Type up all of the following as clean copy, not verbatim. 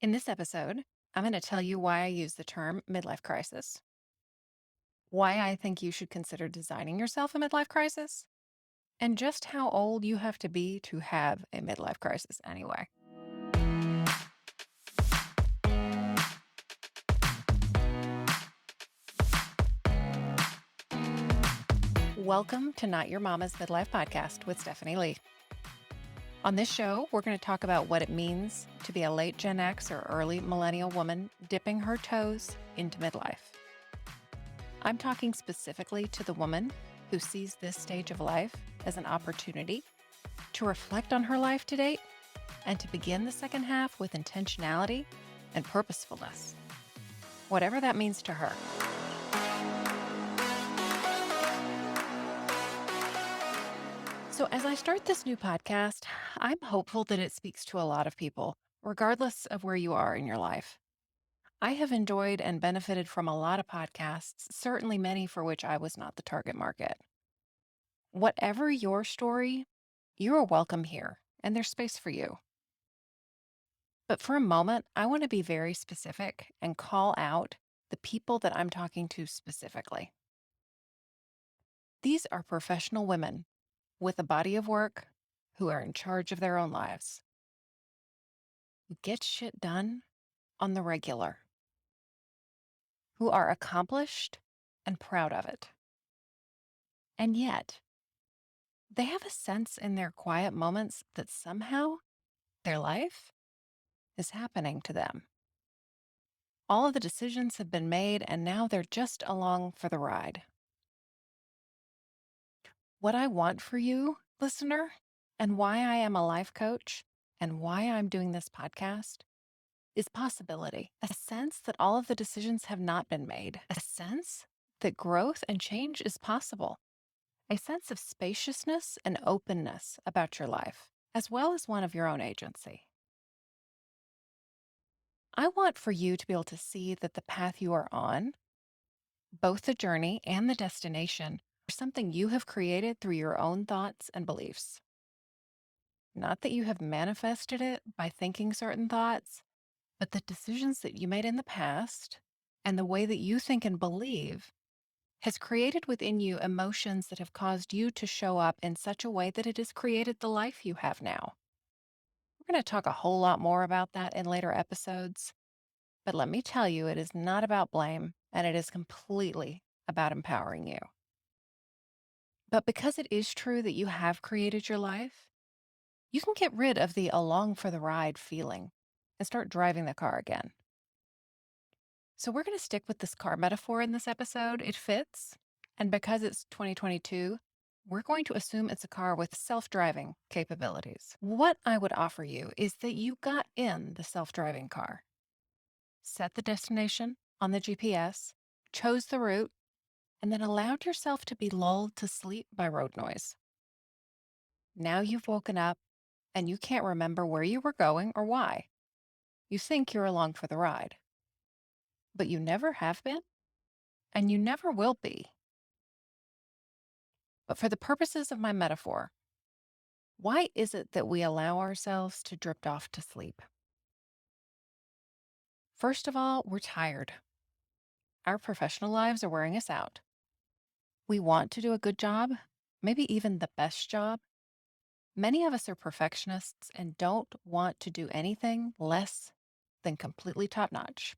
In this episode, I'm going to tell you why I use the term midlife crisis, why I think you should consider designing yourself a midlife crisis, and just how old you have to be to have a midlife crisis anyway. Welcome to Not Your Mama's Midlife Podcast with Stephanie Lee. On this show, we're going to talk about what it means to be a late Gen X or early millennial woman dipping her toes into midlife. I'm talking specifically to the woman who sees this stage of life as an opportunity to reflect on her life to date and to begin the second half with intentionality and purposefulness, whatever that means to her. So as I start this new podcast, I'm hopeful that it speaks to a lot of people, regardless of where you are in your life. I have enjoyed and benefited from a lot of podcasts, certainly many for which I was not the target market. Whatever your story, you are welcome here, and there's space for you. But for a moment, I want to be very specific and call out the people that I'm talking to specifically. These are professional women with a body of work who are in charge of their own lives, who get shit done on the regular, who are accomplished and proud of it. And yet, they have a sense in their quiet moments that somehow their life is happening to them. All of the decisions have been made, and now they're just along for the ride. What I want for you, listener, and why I am a life coach and why I'm doing this podcast is possibility, a sense that all of the decisions have not been made, a sense that growth and change is possible, a sense of spaciousness and openness about your life, as well as one of your own agency. I want for you to be able to see that the path you are on, both the journey and the destination, are something you have created through your own thoughts and beliefs. Not that you have manifested it by thinking certain thoughts, but the decisions that you made in the past and the way that you think and believe has created within you emotions that have caused you to show up in such a way that it has created the life you have now. We're going to talk a whole lot more about that in later episodes, but let me tell you, it is not about blame, and it is completely about empowering you. But because it is true that you have created your life, you can get rid of the along for the ride feeling and start driving the car again. So we're going to stick with this car metaphor in this episode. It fits. And because it's 2022, we're going to assume it's a car with self-driving capabilities. What I would offer you is that you got in the self-driving car, set the destination on the GPS, chose the route, and then allowed yourself to be lulled to sleep by road noise. Now you've woken up and you can't remember where you were going or why. You think you're along for the ride, but you never have been, and you never will be. But for the purposes of my metaphor, why is it that we allow ourselves to drift off to sleep? First of all, we're tired. Our professional lives are wearing us out. We want to do a good job, maybe even the best job. Many of us are perfectionists and don't want to do anything less than completely top-notch.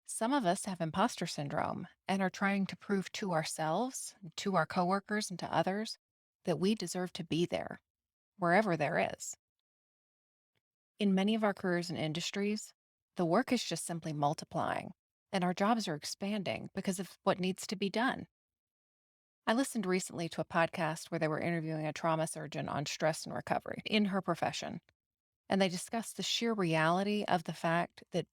Some of us have imposter syndrome and are trying to prove to ourselves, to our coworkers, and to others that we deserve to be there, wherever there is. In many of our careers and industries, the work is just simply multiplying, and our jobs are expanding because of what needs to be done. I listened recently to a podcast where they were interviewing a trauma surgeon on stress and recovery in her profession, and they discussed the sheer reality of the fact that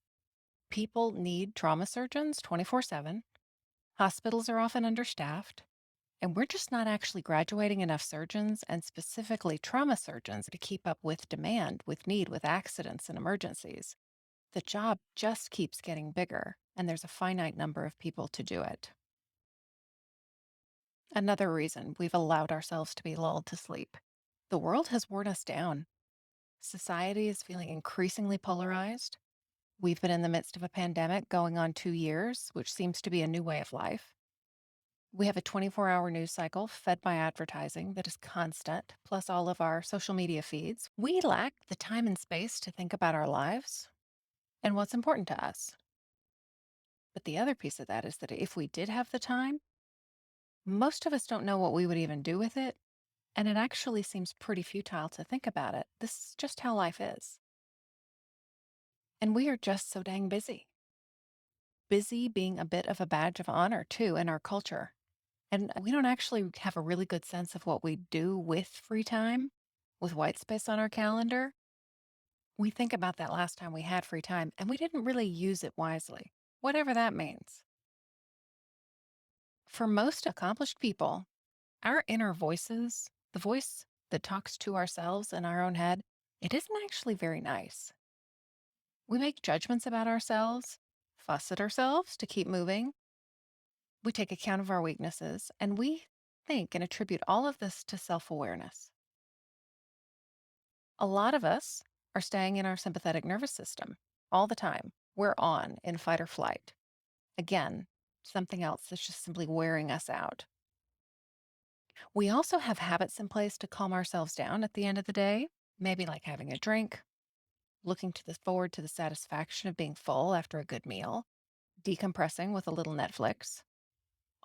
people need trauma surgeons 24/7. Hospitals are often understaffed, and we're just not actually graduating enough surgeons, and specifically trauma surgeons, to keep up with demand, with need, with accidents and emergencies. The job just keeps getting bigger, and there's a finite number of people to do it. Another reason we've allowed ourselves to be lulled to sleep. The world has worn us down. Society is feeling increasingly polarized. We've been in the midst of a pandemic going on 2 years, which seems to be a new way of life. We have a 24-hour news cycle fed by advertising that is constant, plus all of our social media feeds. We lack the time and space to think about our lives and what's important to us. But the other piece of that is that if we did have the time, most of us don't know what we would even do with it. And it actually seems pretty futile to think about it. This is just how life is. And we are just so dang busy. Busy being a bit of a badge of honor, too, in our culture. And we don't actually have a really good sense of what we do with free time, with white space on our calendar. We think about that last time we had free time and we didn't really use it wisely, whatever that means. For most accomplished people, our inner voices, the voice that talks to ourselves in our own head, it isn't actually very nice. We make judgments about ourselves, fuss at ourselves to keep moving. We take account of our weaknesses, and we think and attribute all of this to self awareness. A lot of us are staying in our sympathetic nervous system all the time. We're on in fight or flight. Again, something else that's just simply wearing us out. We also have habits in place to calm ourselves down at the end of the day, maybe like having a drink, looking forward to the satisfaction of being full after a good meal, decompressing with a little Netflix,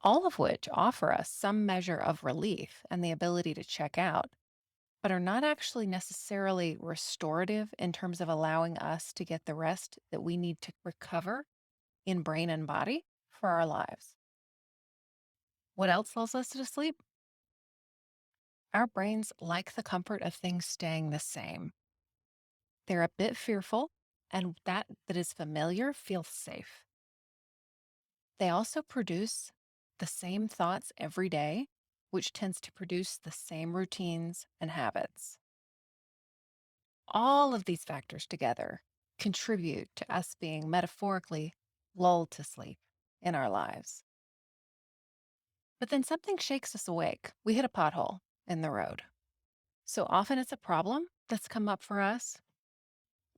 all of which offer us some measure of relief and the ability to check out, but are not actually necessarily restorative in terms of allowing us to get the rest that we need to recover in brain and body for our lives. What else lulls us to sleep? Our brains like the comfort of things staying the same. They're a bit fearful, and that is familiar feels safe. They also produce the same thoughts every day, which tends to produce the same routines and habits. All of these factors together contribute to us being metaphorically lulled to sleep in our lives. But then something shakes us awake. We hit a pothole in the road. So often it's a problem that's come up for us.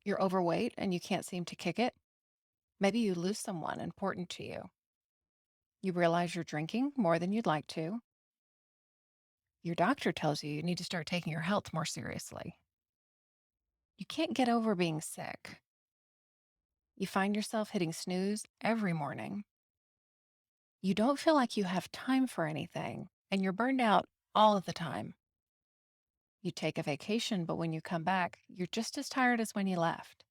You're overweight and you can't seem to kick it. Maybe you lose someone important to you. You realize you're drinking more than you'd like to. Your doctor tells you you need to start taking your health more seriously. You can't get over being sick. You find yourself hitting snooze every morning. You don't feel like you have time for anything, and you're burned out all of the time. You take a vacation, but when you come back, you're just as tired as when you left.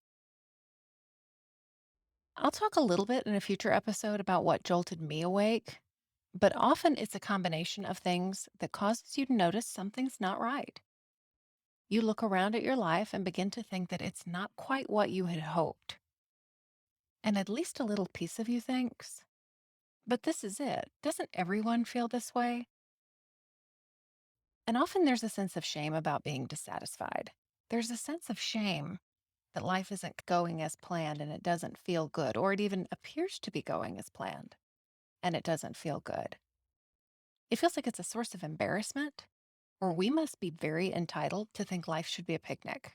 I'll talk a little bit in a future episode about what jolted me awake, but often it's a combination of things that causes you to notice something's not right. You look around at your life and begin to think that it's not quite what you had hoped. And at least a little piece of you thinks, but this is it. Doesn't everyone feel this way? And often there's a sense of shame about being dissatisfied. There's a sense of shame that life isn't going as planned and it doesn't feel good, or it even appears to be going as planned and it doesn't feel good. It feels like it's a source of embarrassment, or we must be very entitled to think life should be a picnic.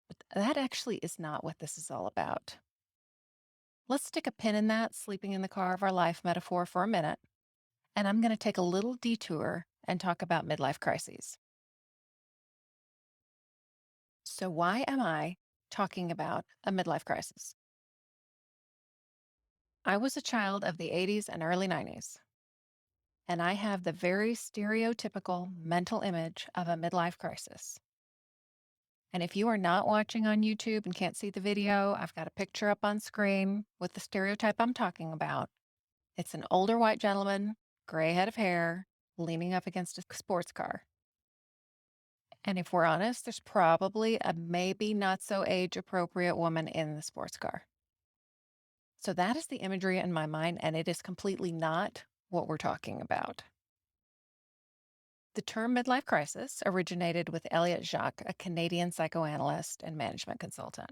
But that actually is not what this is all about. Let's stick a pin in that sleeping in the car of our life metaphor for a minute, and I'm going to take a little detour and talk about midlife crises. So, why am I talking about a midlife crisis? I was a child of the 80s and early 90s, and I have the very stereotypical mental image of a midlife crisis. And if you are not watching on YouTube and can't see the video, I've got a picture up on screen with the stereotype I'm talking about. It's an older white gentleman, gray head of hair, leaning up against a sports car. And if we're honest, there's probably a maybe not so age appropriate woman in the sports car. So that is the imagery in my mind, and it is completely not what we're talking about. The term midlife crisis originated with Elliot Jacques, a Canadian psychoanalyst and management consultant.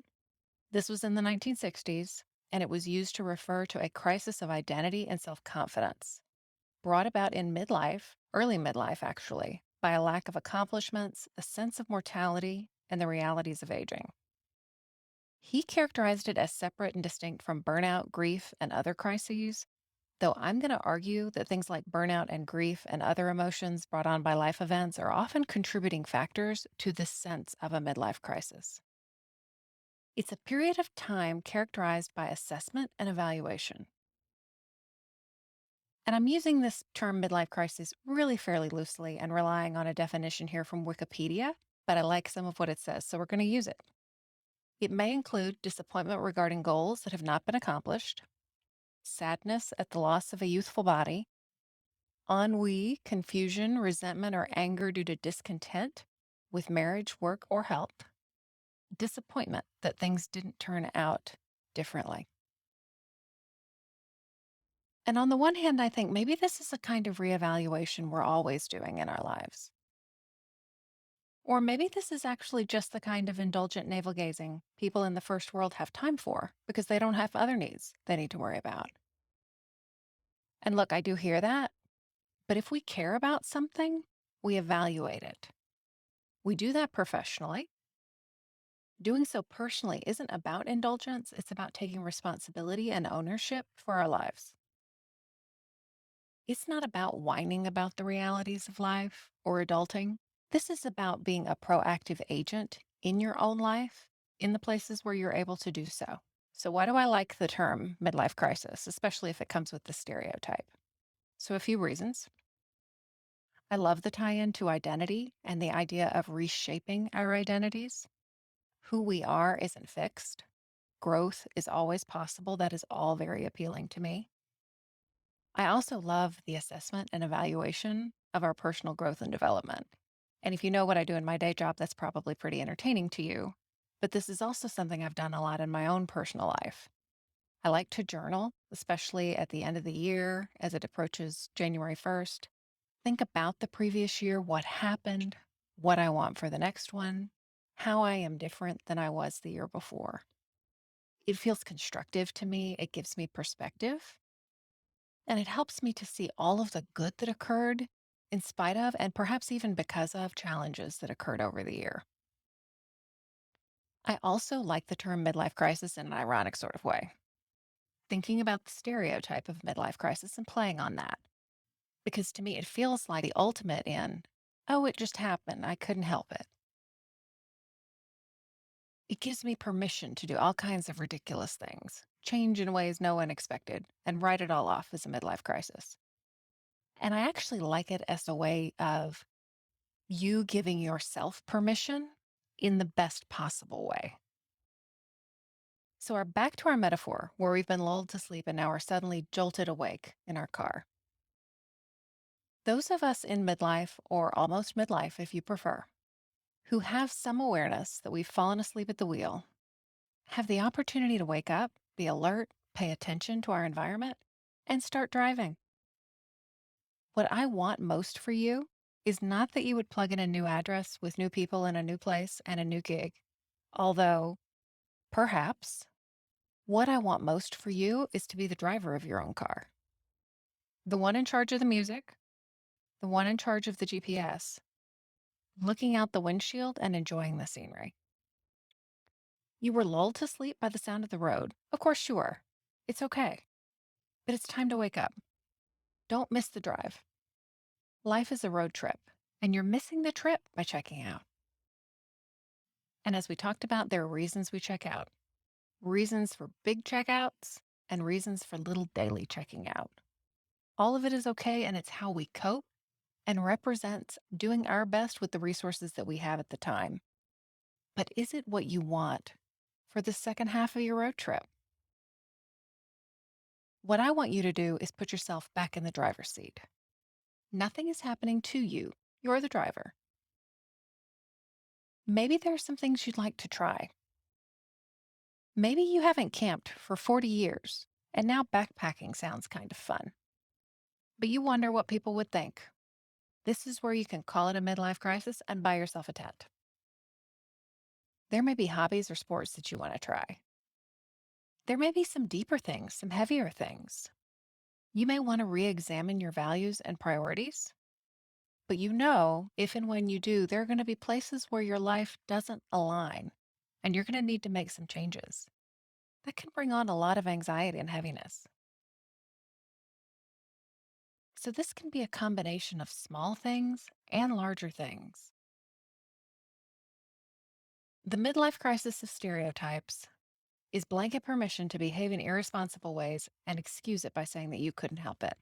This was in the 1960s, and it was used to refer to a crisis of identity and self confidence, brought about in midlife, early midlife actually, by a lack of accomplishments, a sense of mortality, and the realities of aging. He characterized it as separate and distinct from burnout, grief, and other crises, though I'm going to argue that things like burnout and grief and other emotions brought on by life events are often contributing factors to the sense of a midlife crisis. It's a period of time characterized by assessment and evaluation. And I'm using this term midlife crisis really fairly loosely and relying on a definition here from Wikipedia, but I like some of what it says, so we're going to use it. It may include disappointment regarding goals that have not been accomplished, sadness at the loss of a youthful body, ennui, confusion, resentment, or anger due to discontent with marriage, work, or health, disappointment that things didn't turn out differently. And on the one hand, I think maybe this is a kind of reevaluation we're always doing in our lives. Or maybe this is actually just the kind of indulgent navel gazing people in the first world have time for because they don't have other needs they need to worry about. And look, I do hear that, but if we care about something, we evaluate it. We do that professionally. Doing so personally isn't about indulgence, it's about taking responsibility and ownership for our lives. It's not about whining about the realities of life or adulting. This is about being a proactive agent in your own life in the places where you're able to do so. So, why do I like the term midlife crisis, especially if it comes with the stereotype? So, a few reasons. I love the tie in to identity and the idea of reshaping our identities. Who we are isn't fixed, growth is always possible. That is all very appealing to me. I also love the assessment and evaluation of our personal growth and development. And if you know what I do in my day job, that's probably pretty entertaining to you. But this is also something I've done a lot in my own personal life. I like to journal, especially at the end of the year as it approaches January 1st. Think about the previous year, what happened, what I want for the next one, how I am different than I was the year before. It feels constructive to me. It gives me perspective. And it helps me to see all of the good that occurred in spite of, and perhaps even because of, challenges that occurred over the year. I also like the term midlife crisis in an ironic sort of way, thinking about the stereotype of midlife crisis and playing on that. Because to me, it feels like the ultimate in, oh, it just happened. I couldn't help it. It gives me permission to do all kinds of ridiculous things, change in ways no one expected, and write it all off as a midlife crisis. And I actually like it as a way of you giving yourself permission in the best possible way. So, back to our metaphor where we've been lulled to sleep and now are suddenly jolted awake in our car. Those of us in midlife, or almost midlife if you prefer, who have some awareness that we've fallen asleep at the wheel, have the opportunity to wake up, be alert, pay attention to our environment, and start driving. What I want most for you is not that you would plug in a new address with new people in a new place and a new gig. Although, perhaps, what I want most for you is to be the driver of your own car, the one in charge of the music, the one in charge of the GPS, looking out the windshield and enjoying the scenery. You were lulled to sleep by the sound of the road. Of course you were. It's okay. But it's time to wake up. Don't miss the drive. Life is a road trip, and you're missing the trip by checking out. And as we talked about, there are reasons we check out, reasons for big checkouts and reasons for little daily checking out. All of it is okay, and it's how we cope and represents doing our best with the resources that we have at the time. But is it what you want for the second half of your road trip? What I want you to do is put yourself back in the driver's seat. Nothing is happening to you. You're the driver. Maybe there are some things you'd like to try. Maybe you haven't camped for 40 years, and now backpacking sounds kind of fun. But you wonder what people would think. This is where you can call it a midlife crisis and buy yourself a tent. There may be hobbies or sports that you want to try. There may be some deeper things, some heavier things. You may want to re examine your values and priorities. But you know, if and when you do, there are going to be places where your life doesn't align. and you're going to need to make some changes. That can bring on a lot of anxiety and heaviness. So, this can be a combination of small things and larger things. The midlife crisis of stereotypes is blanket permission to behave in irresponsible ways and excuse it by saying that you couldn't help it.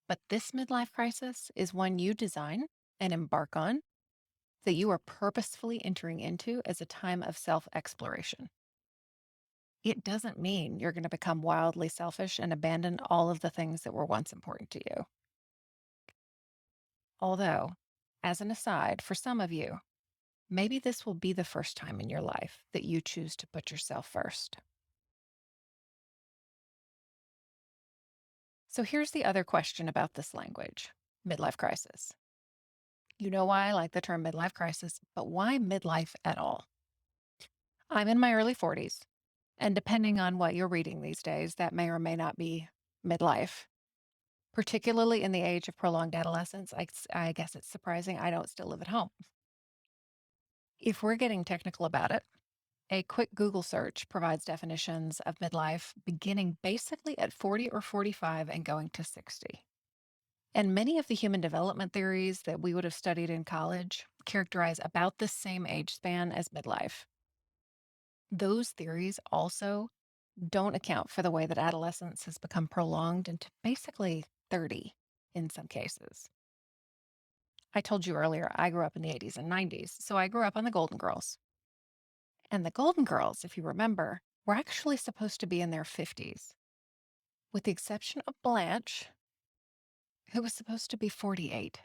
But this midlife crisis is one you design and embark on that you are purposefully entering into as a time of self exploration. It doesn't mean you're going to become wildly selfish and abandon all of the things that were once important to you. Although, as an aside, for some of you, maybe this will be the first time in your life that you choose to put yourself first. So here's the other question about this language: midlife crisis. You know why I like the term midlife crisis, but why midlife at all? I'm in my early 40s, and depending on what you're reading these days, that may or may not be midlife. Particularly in the age of prolonged adolescence, I guess it's surprising I don't still live at home. If we're getting technical about it, a quick Google search provides definitions of midlife beginning basically at 40 or 45 and going to 60. And many of the human development theories that we would have studied in college characterize about the same age span as midlife. Those theories also don't account for the way that adolescence has become prolonged into basically 30 in some cases. I told you earlier, I grew up in the 80s and 90s, so I grew up on the Golden Girls. And the Golden Girls, if you remember, were actually supposed to be in their 50s, with the exception of Blanche, who was supposed to be 48.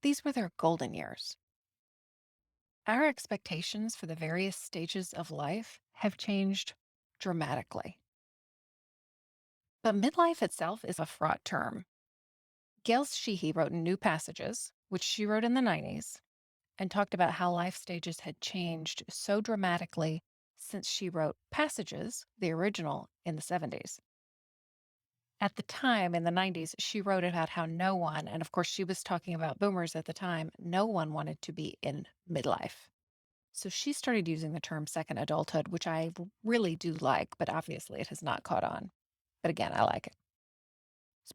These were their golden years. Our expectations for the various stages of life have changed dramatically. But midlife itself is a fraught term. Gail Sheehy wrote New Passages, which she wrote in the 90s, and talked about how life stages had changed so dramatically since she wrote Passages, the original, in the 70s. At the time, in the 90s, she wrote about how no one, and of course she was talking about boomers at the time, no one wanted to be in midlife. So she started using the term second adulthood, which I really do like, but obviously it has not caught on. But again, I like it.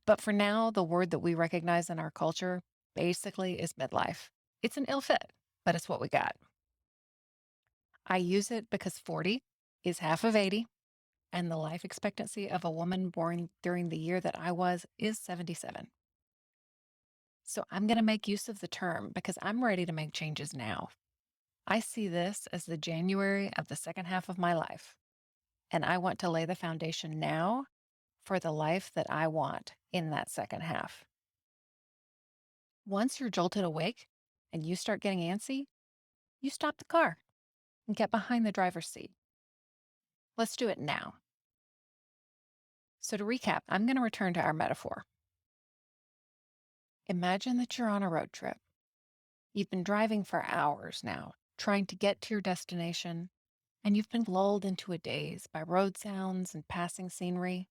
But for now, the word that we recognize in our culture basically is midlife. It's an ill fit, but it's what we got. I use it because 40 is half of 80, and the life expectancy of a woman born during the year that I was is 77. So I'm going to make use of the term because I'm ready to make changes now. I see this as the January of the second half of my life, and I want to lay the foundation now for the life that I want in that second half. Once you're jolted awake and you start getting antsy, you stop the car and get behind the driver's seat. Let's do it now. So to recap, I'm going to return to our metaphor. Imagine that you're on a road trip. You've been driving for hours now, trying to get to your destination, and you've been lulled into a daze by road sounds and passing scenery.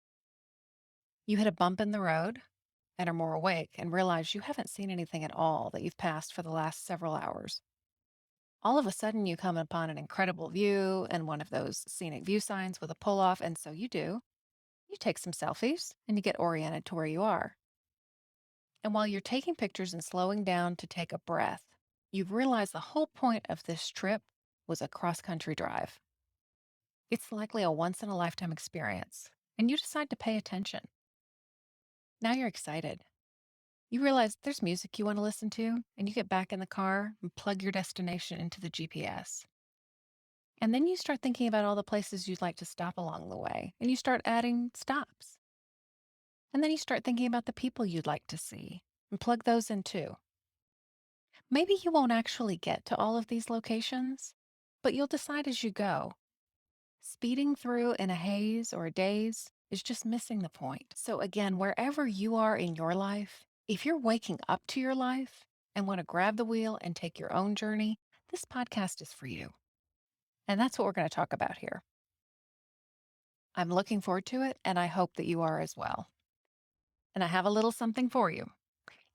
You hit a bump in the road and are more awake and realize you haven't seen anything at all that you've passed for the last several hours. All of a sudden, you come upon an incredible view and one of those scenic view signs with a pull off, and so you do. You take some selfies and you get oriented to where you are. And while you're taking pictures and slowing down to take a breath, you've realized the whole point of this trip was a cross country drive. It's likely a once in a lifetime experience, and you decide to pay attention. Now you're excited. You realize there's music you want to listen to, and you get back in the car and plug your destination into the GPS. And then you start thinking about all the places you'd like to stop along the way, and you start adding stops. And then you start thinking about the people you'd like to see and plug those in too. Maybe you won't actually get to all of these locations, but you'll decide as you go. Speeding through in a haze or a daze is just missing the point. So again, wherever you are in your life, if you're waking up to your life and want to grab the wheel and take your own journey, this podcast is for you. And that's what we're going to talk about here. I'm looking forward to it, and I hope that you are as well. And I have a little something for you.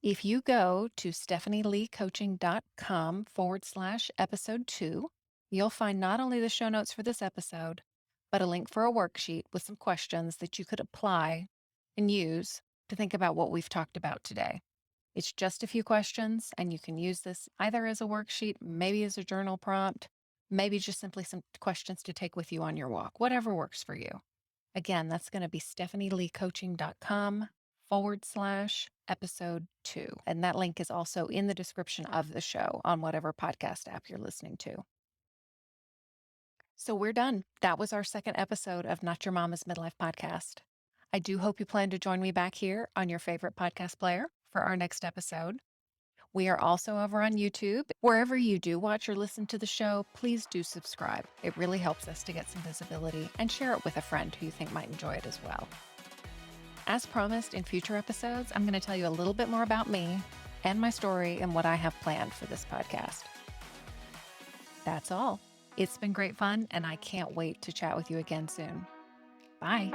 If you go to stephanieleecoaching.com/episode 2, You'll find not only the show notes for this episode, but a link for a worksheet with some questions that you could apply and use to think about what we've talked about today. It's just a few questions, and you can use this either as a worksheet, maybe as a journal prompt, maybe just simply some questions to take with you on your walk, whatever works for you. Again, that's going to be stephanieleecoaching.com/episode 2. And that link is also in the description of the show on whatever podcast app you're listening to. So we're done. That was our second episode of Not Your Mama's Midlife Podcast. I do hope you plan to join me back here on your favorite podcast player for our next episode. We are also over on YouTube. Wherever you do watch or listen to the show, please do subscribe. It really helps us to get some visibility, and share it with a friend who you think might enjoy it as well. As promised, in future episodes, I'm going to tell you a little bit more about me and my story and what I have planned for this podcast. That's all. It's been great fun, and I can't wait to chat with you again soon. Bye.